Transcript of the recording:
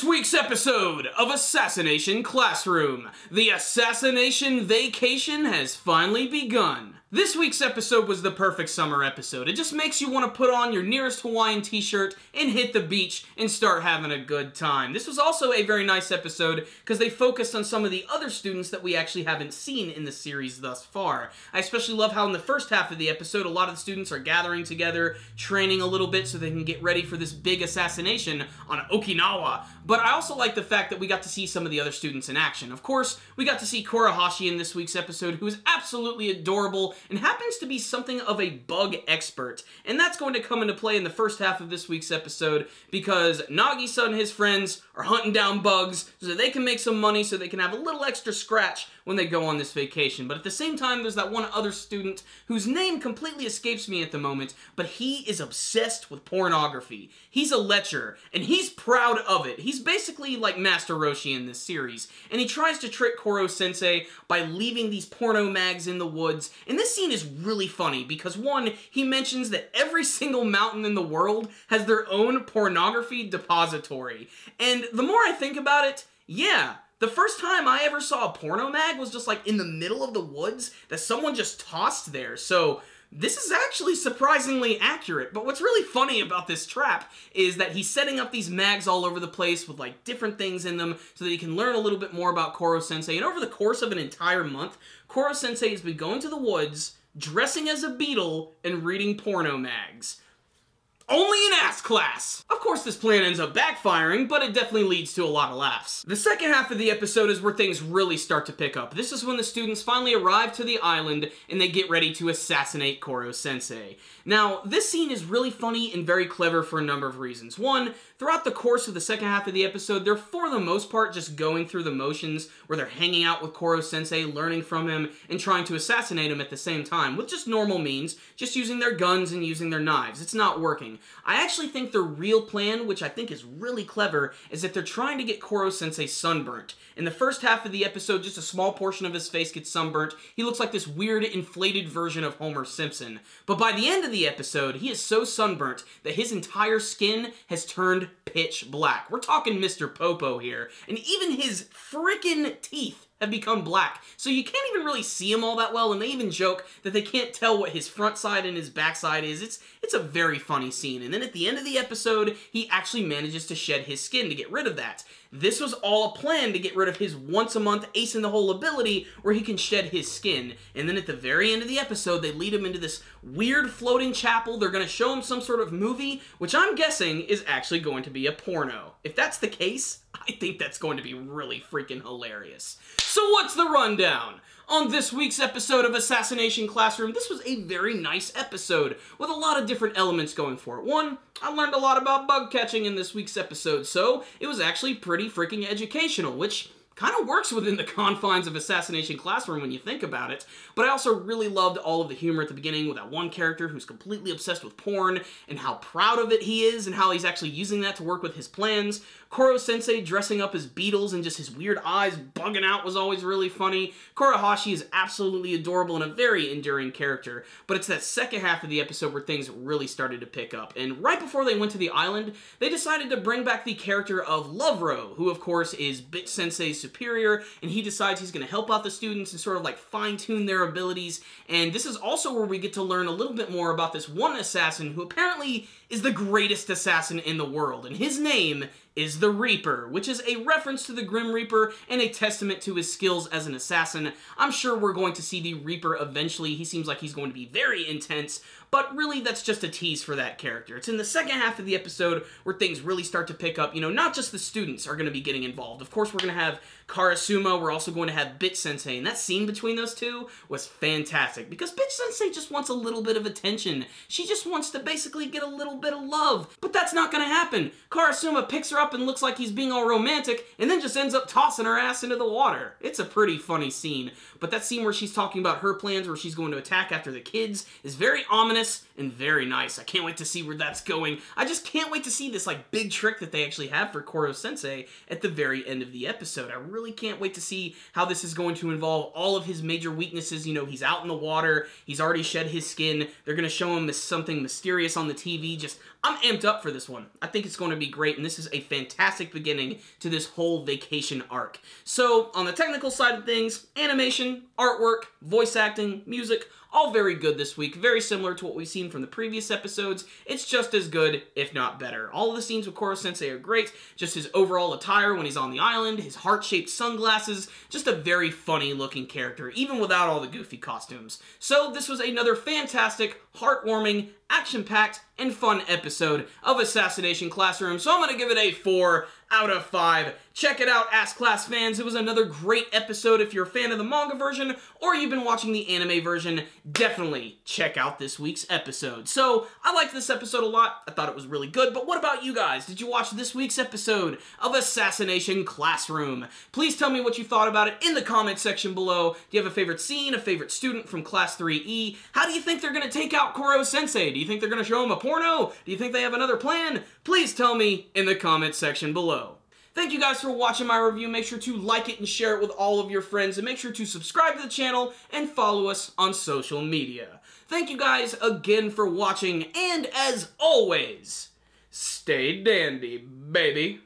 week's episode of Assassination Classroom. The assassination vacation has finally begun. This week's episode was the perfect summer episode. It just makes you want to put on your nearest Hawaiian t-shirt and hit the beach and start having a good time. This was also a very nice episode because they focused on some of the other students that we actually haven't seen in the series thus far. I especially love how in the first half of the episode, a lot of the students are gathering together, training a little bit so they can get ready for this big assassination on Okinawa. But I also like the fact that we got to see some of the other students in action. Of course, we got to see Kurahashi in this week's episode, who is absolutely adorable and happens to be something of a bug expert. And that's going to come into play in the first half of this week's episode because Nagisa and his friends are hunting down bugs so that they can make some money so they can have a little extra scratch when they go on this vacation. But at the same time, there's that one other student whose name completely escapes me at the moment, but he is obsessed with pornography. He's a lecher, and he's proud of it. He's basically like Master Roshi in this series, and he tries to trick Koro-sensei by leaving these porno mags in the woods. And this scene is really funny because, one, he mentions that every single mountain in the world has their own pornography depository. And the more I think about it, yeah, the first time I ever saw a porno mag was just like in the middle of the woods that someone just tossed there. So this is actually surprisingly accurate. But what's really funny about this trap is that he's setting up these mags all over the place with like different things in them so that he can learn a little bit more about Koro-sensei. And over the course of an entire month, Koro-sensei has been going to the woods, dressing as a beetle, and reading porno mags. Only in ass class! Of course, this plan ends up backfiring, but it definitely leads to a lot of laughs. The second half of the episode is where things really start to pick up. This is when the students finally arrive to the island and they get ready to assassinate Koro-sensei. Now, this scene is really funny and very clever for a number of reasons. One, throughout the course of the second half of the episode, they're for the most part just going through the motions where they're hanging out with Koro-sensei, learning from him, and trying to assassinate him at the same time, with just normal means, just using their guns and using their knives. It's not working. I actually think their real plan, which I think is really clever, is that they're trying to get Koro-sensei sunburnt. In the first half of the episode, just a small portion of his face gets sunburnt. He looks like this weird, inflated version of Homer Simpson. But by the end of the episode, he is so sunburnt that his entire skin has turned pitch black. We're talking Mr. Popo here. And even his frickin' teeth have become black. So you can't even really see him all that well, and they even joke that they can't tell what his front side and his back side is. It's a very funny scene. And then at the end of the episode, he actually manages to shed his skin to get rid of that. This was all a plan to get rid of his once-a-month ace-in-the-hole ability where he can shed his skin. And then at the very end of the episode, they lead him into this weird floating chapel. They're going to show him some sort of movie, which I'm guessing is actually going to be a porno. If that's the case, I think that's going to be really freaking hilarious. So what's the rundown? On this week's episode of Assassination Classroom, this was a very nice episode with a lot of different elements going for it. One, I learned a lot about bug catching in this week's episode, so it was actually pretty freaking educational, which kind of works within the confines of Assassination Classroom when you think about it. But I also really loved all of the humor at the beginning with that one character who's completely obsessed with porn and how proud of it he is and how he's actually using that to work with his plans. Koro-sensei dressing up as beetles and just his weird eyes bugging out was always really funny. Kurahashi is absolutely adorable and a very endearing character, but it's that second half of the episode where things really started to pick up. And right before they went to the island, they decided to bring back the character of Lovero, who of course is Bit-sensei's superior, and he decides he's going to help out the students and sort of like fine-tune their abilities. And this is also where we get to learn a little bit more about this one assassin who apparently is the greatest assassin in the world, and his name is the Reaper, which is a reference to the Grim Reaper and a testament to his skills as an assassin. I'm sure we're going to see the Reaper eventually. He seems like he's going to be very intense, but really that's just a tease for that character. It's in the second half of the episode where things really start to pick up. You know, not just the students are going to be getting involved. Of course, we're going to have Karasuma, we're also going to have Bit-sensei, and that scene between those two was fantastic because Bit-sensei just wants a little bit of attention. She just wants to basically get a little bit of love, but that's not going to happen. Karasuma picks her up and looks like he's being all romantic, and then just ends up tossing her ass into the water. It's a pretty funny scene, but that scene where she's talking about her plans where she's going to attack after the kids is very ominous and very nice. I can't wait to see where that's going. I just can't wait to see this like big trick that they actually have for Koro-sensei at the very end of the episode. I really can't wait to see how this is going to involve all of his major weaknesses. You know, he's out in the water, he's already shed his skin, they're going to show him something mysterious on the TV. I'm amped up for this one. I think it's going to be great, and this is a fantastic beginning to this whole vacation arc. So, on the technical side of things, animation, artwork, voice acting, music, all very good this week, very similar to what we've seen from the previous episodes. It's just as good, if not better. All of the scenes with Koro Sensei are great, just his overall attire when he's on the island, his heart-shaped sunglasses, just a very funny looking character, even without all the goofy costumes. So this was another fantastic, heartwarming, action-packed, and fun episode of Assassination Classroom, so I'm gonna give it a 4 out of 5. Check it out, Ass Class fans. It was another great episode. If you're a fan of the manga version, or you've been watching the anime version, definitely check out this week's episode. So, I liked this episode a lot. I thought it was really good, but what about you guys? Did you watch this week's episode of Assassination Classroom? Please tell me what you thought about it in the comment section below. Do you have a favorite scene, a favorite student from Class 3E? How do you think they're gonna take out Koro Sensei? Do you think they're gonna show him a porno? Do you think they have another plan? Please tell me in the comment section below. Thank you guys for watching my review. Make sure to like it and share it with all of your friends, and make sure to subscribe to the channel and follow us on social media. Thank you guys again for watching, and as always, stay dandy, baby.